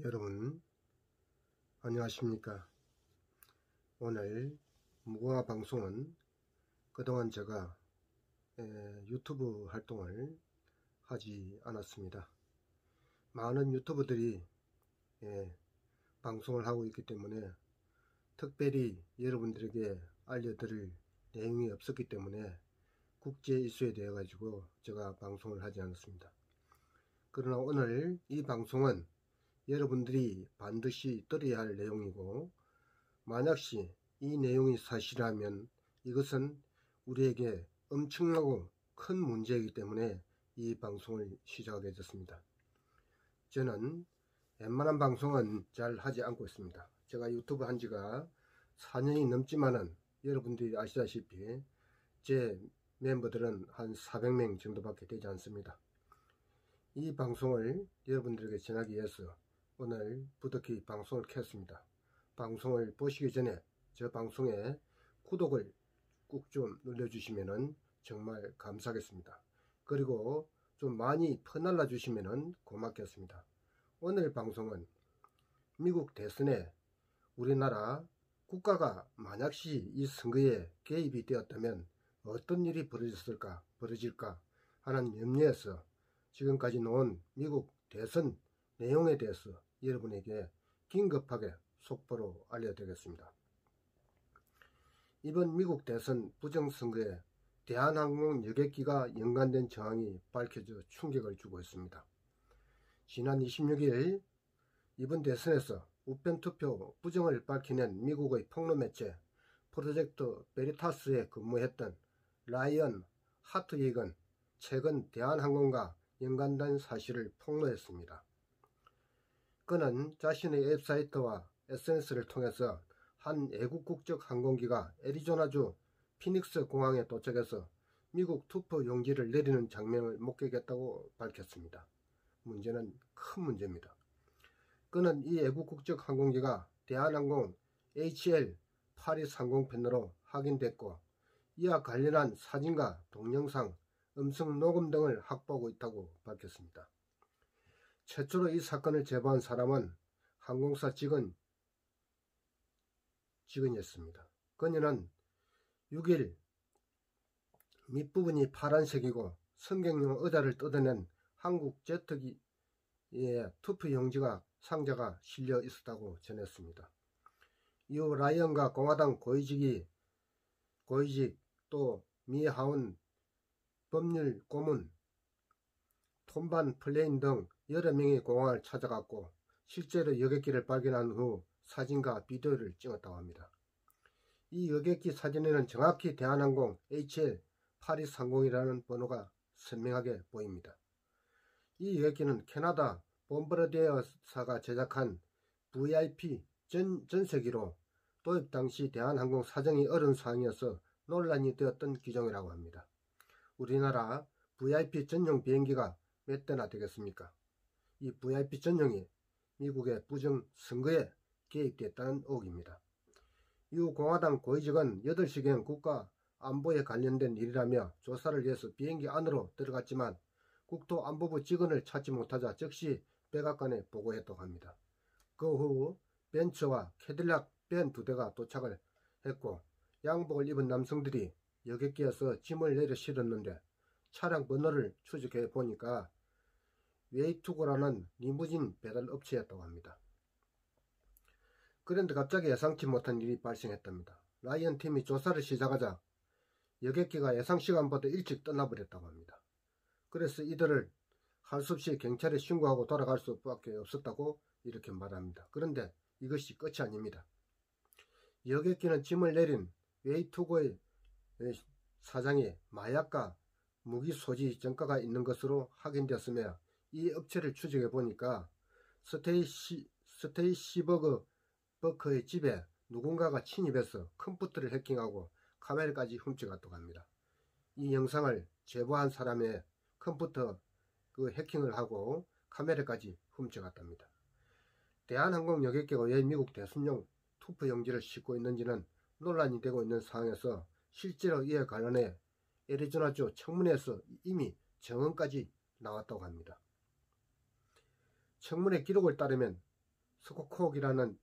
여러분 안녕하십니까. 오늘 무궁화 방송은 그동안 제가 유튜브 활동을 하지 않았습니다. 많은 유튜버들이 방송을 하고 있기 때문에 특별히 여러분들에게 알려드릴 내용이 없었기 때문에 국제 이슈에 대해 가지고 제가 방송을 하지 않았습니다. 그러나 오늘 이 방송은 여러분들이 반드시 들어야 할 내용이고, 만약시 이 내용이 사실이라면 이것은 우리에게 엄청나고 큰 문제이기 때문에 이 방송을 시작하게 됐습니다. 저는 웬만한 방송은 잘 하지 않고 있습니다. 제가 유튜브 한 지가 4년이 넘지만은 여러분들이 아시다시피 제 멤버들은 한 400명 정도밖에 되지 않습니다. 이 방송을 여러분들에게 전하기 위해서 오늘 부득이 방송을 켰습니다. 방송을 보시기 전에 저 방송에 구독을 꾹 좀 눌러주시면 정말 감사하겠습니다. 그리고 좀 많이 퍼날라 주시면 고맙겠습니다. 오늘 방송은 미국 대선에 우리나라 국가가 만약시 이 선거에 개입이 되었다면 어떤 일이 벌어질까 하는 염려에서 지금까지 놓은 미국 대선 내용에 대해서 여러분에게 긴급하게 속보로 알려드리겠습니다. 이번 미국 대선 부정선거에 대한항공 여객기가 연관된 정황이 밝혀져 충격을 주고 있습니다. 지난 26일 이번 대선에서 우편투표 부정을 밝혀낸 미국의 폭로매체 프로젝트 베리타스에 근무했던 라이언 하트윅은 최근 대한항공과 연관된 사실을 폭로했습니다. 그는 자신의 웹사이트와 SNS를 통해서 한 외국 국적 항공기가 애리조나주 피닉스 공항에 도착해서 미국 투표 용지를 내리는 장면을 목격했다고 밝혔습니다. 문제는 큰 문제입니다. 그는 이 외국 국적 항공기가 대한항공 HL8230편으로 확인됐고, 이와 관련한 사진과 동영상, 음성 녹음 등을 확보하고 있다고 밝혔습니다. 최초로 이 사건을 제보한 사람은 항공사 직원이었습니다. 그녀는 6일 밑부분이 파란색이고 성경용 의자를 뜯어낸 한국 제트기의 투표 상자가 실려 있었다고 전했습니다. 이후 라이언과 공화당 고위직 또 미하운 법률 고문 톰반 플레인 등 여러 명의 공항을 찾아갔고, 실제로 여객기를 발견한 후 사진과 비디오를 찍었다고 합니다. 이 여객기 사진에는 정확히 대한항공 HL8230이라는 번호가 선명하게 보입니다. 이 여객기는 캐나다 bombardier 제작한 VIP 전세기로 도입 당시 대한항공 사정이 어려운 상황이어서 논란이 되었던 기종이라고 합니다. 우리나라 VIP 전용 비행기가 몇 대나 되겠습니까? 이 VIP 전용이 미국의 부정 선거에 개입됐다는 의혹입니다. 이후 공화당 고위직은 8시경 국가 안보에 관련된 일이라며 조사를 위해서 비행기 안으로 들어갔지만 국토안보부 직원을 찾지 못하자 즉시 백악관에 보고했다고 합니다. 그 후 벤츠와 캐딜락 벤 2대가 도착을 했고, 양복을 입은 남성들이 여객기에서 짐을 내려 실었는데 차량 번호를 추적해 보니까 웨이투고라는 리무진 배달 업체였다고 합니다. 그런데 갑자기 예상치 못한 일이 발생했답니다. 라이언 팀이 조사를 시작하자 여객기가 예상 시간보다 일찍 떠나버렸다고 합니다. 그래서 이들을 할 수 없이 경찰에 신고하고 돌아갈 수밖에 없었다고 이렇게 말합니다. 그런데 이것이 끝이 아닙니다. 여객기는 짐을 내린 웨이투고의 사장이 마약과 무기 소지 전과가 있는 것으로 확인되었으며, 이 업체를 추적해 보니까 스테이시버그의 집에 누군가가 침입해서 컴퓨터를 해킹하고 카메라까지 훔쳐갔다고 합니다. 이 영상을 제보한 사람의 컴퓨터 해킹을 하고 카메라까지 훔쳐갔답니다. 대한항공 여객기가 왜 미국 대선용 투표 용지를 싣고 있는지는 논란이 되고 있는 상황에서 실제로 이에 관련해 애리조나주 청문회에서 이미 정언까지 나왔다고 합니다. 청문회 기록을 따르면 스코콕이라는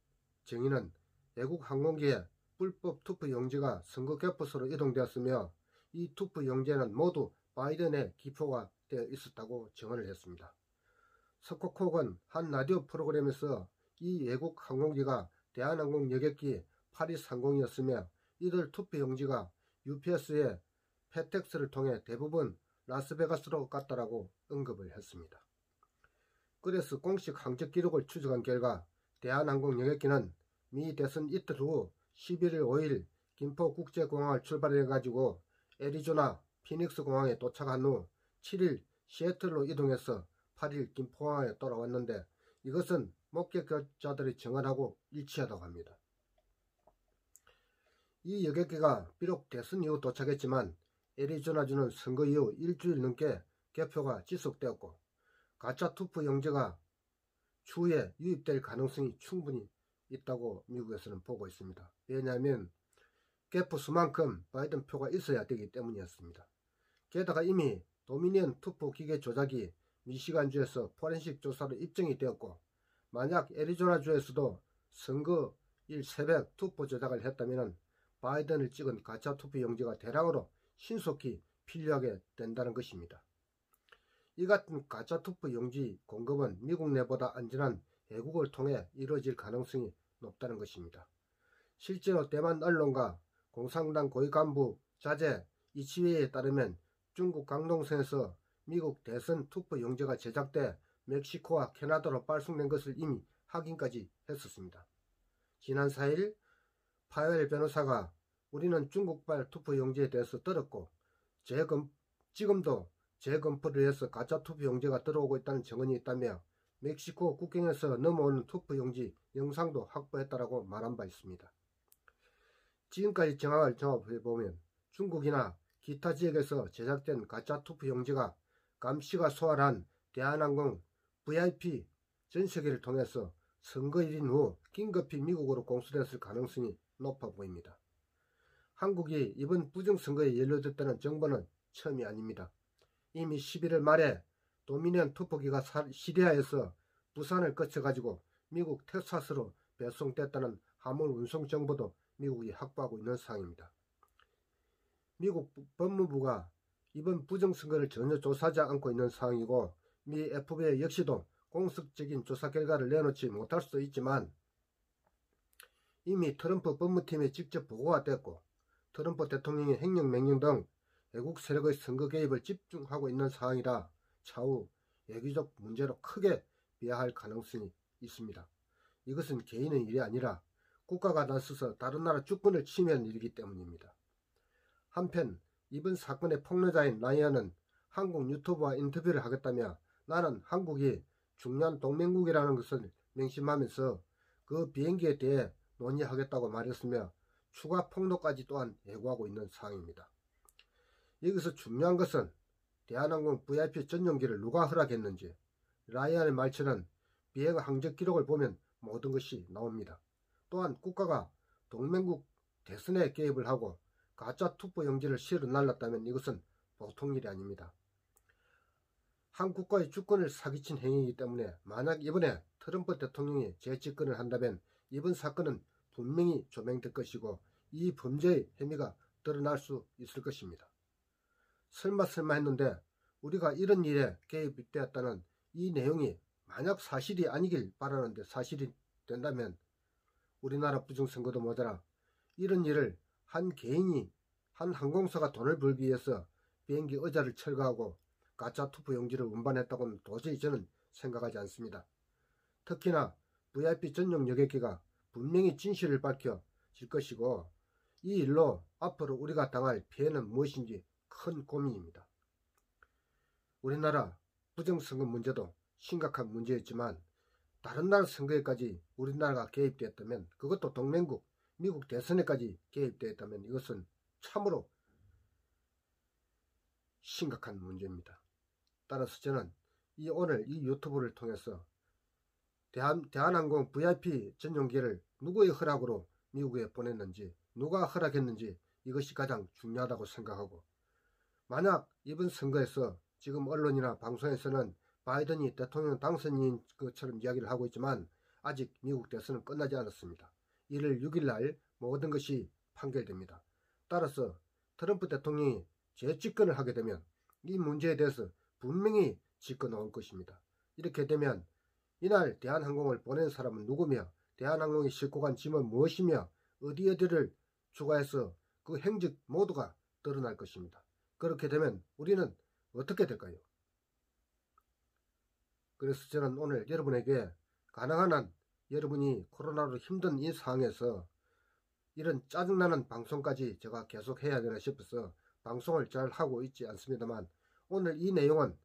정의는 외국 항공기에 불법 투표 용지가 선거 개표소로 이동되었으며 이 투표 용지에는 모두 바이든의 기표가 되어 있었다고 증언을 했습니다. 스코콕은 한 라디오 프로그램에서 이 외국 항공기가 대한항공 여객기 8230이었으며 이들 투표 용지가 UPS의 페텍스를 통해 대부분 라스베가스로 갔다라고 언급을 했습니다. 그래서 공식 항적 기록을 추적한 결과 대한항공 여객기는 미 대선 이틀 후 11일 5일 김포국제공항을 출발해가지고 애리조나 피닉스 공항에 도착한 후 7일 시애틀로 이동해서 8일 김포공항에 돌아왔는데 이것은 목격자들의 증언하고 일치하다고 합니다. 이 여객기가 비록 대선 이후 도착했지만 애리조나주는 선거 이후 일주일 넘게 개표가 지속되었고 가짜 투표 용지가 추후에 유입될 가능성이 충분히 있다고 미국에서는 보고 있습니다. 왜냐하면 개표 수만큼 바이든 표가 있어야 되기 때문이었습니다. 게다가 이미 도미니언 투표 기계 조작이 미시간주에서 포렌식 조사로 입증이 되었고 만약 애리조나주에서도 선거일 새벽 투표 조작을 했다면 바이든을 찍은 가짜 투표 용지가 대량으로 신속히 필요하게 된다는 것입니다. 이 같은 가짜 투표 용지 공급은 미국 내보다 안전한 외국을 통해 이루어질 가능성이 높다는 것입니다. 실제로 대만 언론과 공산당 고위 간부 자제 이치웨이에 따르면 중국 강동성에서 미국 대선 투표 용지가 제작돼 멕시코와 캐나다로 발송된 것을 이미 확인까지 했었습니다. 지난 4일 파웰 변호사가 우리는 중국발 투표 용지에 대해서 들었고 지금도 재검표를 해서 가짜 투표 용지가 들어오고 있다는 증언이 있다며 멕시코 국경에서 넘어오는 투표 용지 영상도 확보했다라고 말한 바 있습니다. 지금까지 정황을 종합해보면 중국이나 기타 지역에서 제작된 가짜 투표 용지가 감시가 소홀한 대한항공 VIP 전세기를 통해서 선거일인 후 긴급히 미국으로 공수됐을 가능성이 높아 보입니다. 한국이 이번 부정선거에 연루됐다는 정보는 처음이 아닙니다. 이미 11월 말에 도미니언 투표기가 시리아에서 부산을 거쳐가지고 미국 텍사스로 배송됐다는 화물 운송 정보도 미국이 확보하고 있는 상황입니다. 미국 법무부가 이번 부정선거를 전혀 조사하지 않고 있는 상황이고 미 FBI 역시도 공식적인 조사 결과를 내놓지 못할 수도 있지만 이미 트럼프 법무팀에 직접 보고가 됐고 트럼프 대통령의 행정명령 등 외국 세력의 선거 개입을 집중하고 있는 상황이라 차후 외교적 문제로 크게 비화할 가능성이 있습니다. 이것은 개인의 일이 아니라 국가가 나서서 다른 나라 주권을 침해한 일이기 때문입니다. 한편 이번 사건의 폭로자인 라이언은 한국 유튜브와 인터뷰를 하겠다며 나는 한국이 중요한 동맹국이라는 것을 명심하면서 그 비행기에 대해 논의하겠다고 말했으며 추가 폭로까지 또한 예고하고 있는 상황입니다. 여기서 중요한 것은 대한항공 VIP 전용기를 누가 허락했는지 라이언의 말처럼 비행 항적 기록을 보면 모든 것이 나옵니다. 또한 국가가 동맹국 대선에 개입을 하고 가짜 투표 용지를 실어 날랐다면 이것은 보통 일이 아닙니다. 한 국가의 주권을 사기친 행위이기 때문에 만약 이번에 트럼프 대통령이 재집권을 한다면 이번 사건은 분명히 조명될 것이고 이 범죄의 혐의가 드러날 수 있을 것입니다. 설마 했는데 우리가 이런 일에 개입되었다는 이 내용이 만약 사실이 아니길 바라는데 사실이 된다면 우리나라 부정선거도 모자라 이런 일을 한 개인이 한 항공사가 돈을 벌기 위해서 비행기 의자를 철거하고 가짜 투표 용지를 운반했다고는 도저히 저는 생각하지 않습니다. 특히나 VIP 전용 여객기가 분명히 진실을 밝혀질 것이고 이 일로 앞으로 우리가 당할 피해는 무엇인지 큰 고민입니다. 우리나라 부정선거 문제도 심각한 문제였지만 다른 나라 선거에까지 우리나라가 개입되었다면 그것도 동맹국 미국 대선에까지 개입되었다면 이것은 참으로 심각한 문제입니다. 따라서 저는 오늘 이 유튜브를 통해서 대한항공 VIP 전용기를 누구의 허락으로 미국에 보냈는지 누가 허락했는지 이것이 가장 중요하다고 생각하고 만약 이번 선거에서 지금 언론이나 방송에서는 바이든이 대통령 당선인인 것처럼 이야기를 하고 있지만 아직 미국 대선은 끝나지 않았습니다. 1월 6일 날 모든 것이 판결됩니다. 따라서 트럼프 대통령이 재집권을 하게 되면 이 문제에 대해서 분명히 짚고 나올 것입니다. 이렇게 되면 이날 대한항공을 보낸 사람은 누구며 대한항공이 싣고 간 짐은 무엇이며 어디를 추가해서 그 행적 모두가 드러날 것입니다. 그렇게 되면 우리는 어떻게 될까요? 그래서 저는 오늘 여러분에게 가능한 한 여러분이 코로나로 힘든 이 상황에서 이런 짜증나는 방송까지 제가 계속 해야 되나 싶어서 방송을 잘 하고 있지 않습니다만 오늘 이 내용은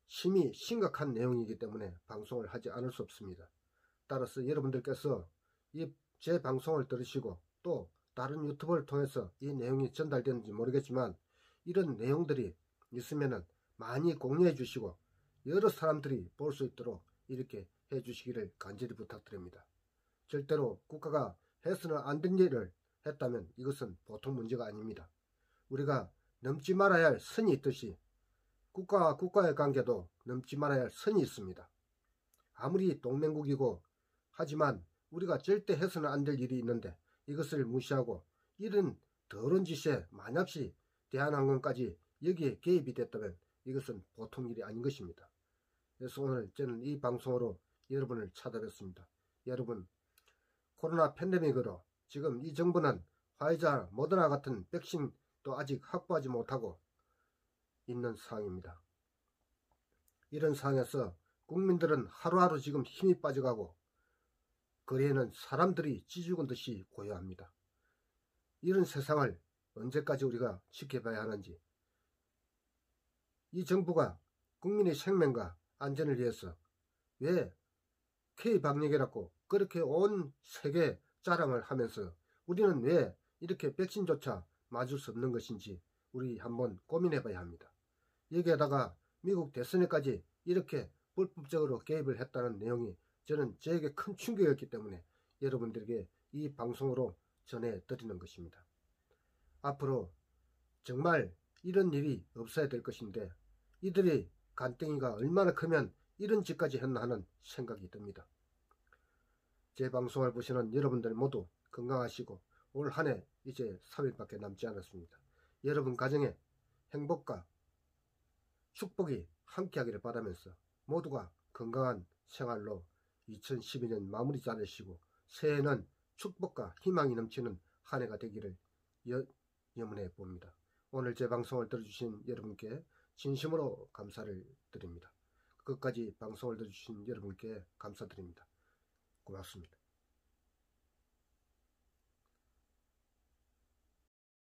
심히 심각한 내용이기 때문에 방송을 하지 않을 수 없습니다. 따라서 여러분들께서 제 방송을 들으시고 또 다른 유튜브를 통해서 이 내용이 전달되는지 모르겠지만 이런 내용들이 있으면은 많이 공유해 주시고 여러 사람들이 볼 수 있도록 이렇게 해 주시기를 간절히 부탁드립니다. 절대로 국가가 해서는 안 된 일을 했다면 이것은 보통 문제가 아닙니다. 우리가 넘지 말아야 할 선이 있듯이 국가와 국가의 관계도 넘지 말아야 할 선이 있습니다. 아무리 동맹국이고 하지만 우리가 절대 해서는 안 될 일이 있는데 이것을 무시하고 이런 더러운 짓에 만약시 대한항공까지 여기에 개입이 됐다면 이것은 보통 일이 아닌 것입니다. 그래서 오늘 저는 이 방송으로 여러분을 찾아뵙습니다. 여러분, 코로나 팬데믹으로 지금 이 정부는 화이자, 모더나 같은 백신도 아직 확보하지 못하고 있는 상황입니다. 이런 상황에서 국민들은 하루하루 지금 힘이 빠져가고 거리에는 사람들이 찌죽은 듯이 고요합니다. 이런 세상을 언제까지 우리가 지켜봐야 하는지, 이 정부가 국민의 생명과 안전을 위해서 왜 K방역이라고 그렇게 온 세계 자랑을 하면서 우리는 왜 이렇게 백신조차 맞을 수 없는 것인지 우리 한번 고민해 봐야 합니다. 여기에다가 미국 대선에까지 이렇게 불법적으로 개입을 했다는 내용이 저는 저에게 큰 충격이었기 때문에 여러분들에게 이 방송으로 전해드리는 것입니다. 앞으로 정말 이런 일이 없어야 될 것인데 이들의 간땡이가 얼마나 크면 이런 짓까지 했나 하는 생각이 듭니다. 제 방송을 보시는 여러분들 모두 건강하시고 올 한 해 이제 3일밖에 남지 않았습니다. 여러분 가정에 행복과 축복이 함께하기를 바라면서 모두가 건강한 생활로 2012년 마무리 잘하시고 새해에는 축복과 희망이 넘치는 한 해가 되기를 염원해 봅니다. 오늘 제 방송을 들어주신 여러분께 진심으로 감사를 드립니다. 끝까지 방송을 들어주신 여러분께 감사드립니다. 고맙습니다.